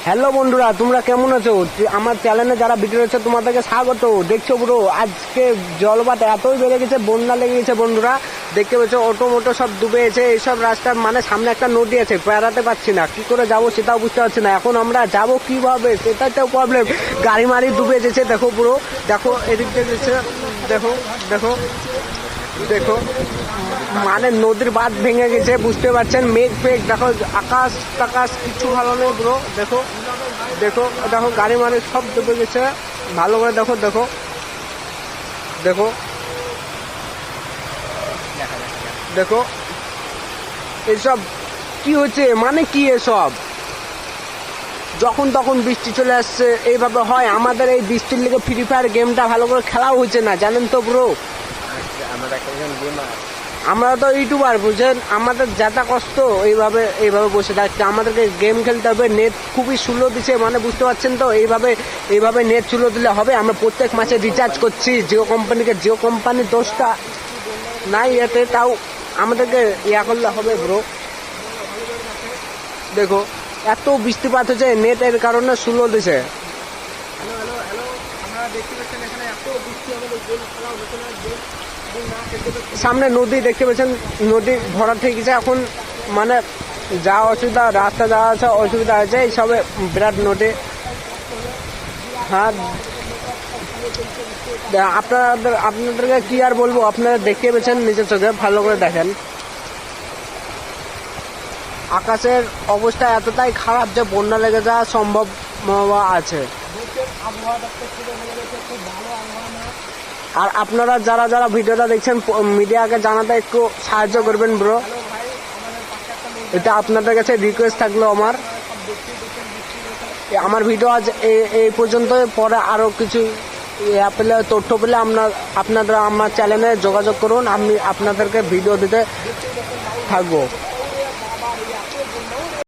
Hello বন্ধুরা, তোমরা কেমন আছো? আমার চ্যানেলে যারা ভিডিও রয়েছে তোমাদেরকে স্বাগত। দেখছো ব্রো, আজকে জলবাত এতই বেড়ে গেছে, বন্যা লেগে গেছে বন্ধুরা। দেখতে পাচ্ছ অটো মোটো সব ডুবে গেছে। এইসব রাস্তার মানে সামনে একটা নদী আছে, বেড়াতে পারছি না, কি করে যাবো সেটাও বুঝতে পারছি না। এখন আমরা যাবো কিভাবে সেটাই তো প্রবলেম। গাড়ি মারি ডুবে গেছে। দেখো ব্রো, দেখো এদিক দিয়ে গেছে, দেখো দেখো দেখো, মানে নদীর বাঁধ ভেঙে গেছে, বুঝতে পারছেন। মেঘ ফেঘ দেখো, আকাশ টাকাশ কিছু ভালো নেই ব্রো। দেখো দেখো দেখো, গাড়ি মারি সব ডুবে গেছে। ভালো করে দেখো দেখো দেখো দেখো, এসব কি হচ্ছে, মানে কি এসব? যখন তখন বৃষ্টি চলে আসছে, এইভাবে হয়। আমাদের এই বৃষ্টির লেগে ফ্রি ফায়ার গেমটা ভালো করে খেলাও হচ্ছে না, জানেন তো ব্রো। আমরা তো ইউটিউবার, বুঝছেন, আমাদের যাতা কষ্ট এইভাবে বসে থাকতে। আমাদেরকে গেম খেলতে হবে। নেট খুবই স্লো দিচ্ছে, মানে বুঝতে পারছেন তো। এইভাবে নেট স্লো দিলে হবে? আমরা প্রত্যেক মাসে রিচার্জ করছি জিও কোম্পানিকে। জিও কোম্পানির দোষটা নাই এতে, তাও আমাদেরকে ইয়া করলে হবে ব্রো। দেখো এত বৃষ্টিপাত হচ্ছে, নেটের কারণে স্লো দিছে। সামনে নদী দেখতে পাচ্ছেন, নদী ভরা ঠিক গেছে এখন। মানে যা অসুবিধা, রাস্তা যাওয়া আছে অসুবিধা আছে, এইসবে বিরাট নদী। হ্যাঁ, আপনাদেরকে কি আর বলবো, আপনারা দেখতে পেয়েছেন নিজের চোখে, ভালো করে দেখেন। আকাশের অবস্থা এতটাই খারাপ যে বন্যা লেগে যাওয়া সম্ভব আছে। আর আপনারা যারা যারা ভিডিওটা দেখছেন, মিডিয়াকে জানাতে একটু সাহায্য করবেন ব্রো। এটা আপনাদের কাছে রিকোয়েস্ট থাকলো আমার ভিডিও আজ এই পর্যন্ত। পরে আরো কিছু পেলে, তথ্য পেলে আপনারা আমার চ্যানেলে যোগাযোগ করুন, আমি আপনাদেরকে ভিডিও দিতে থাকবো।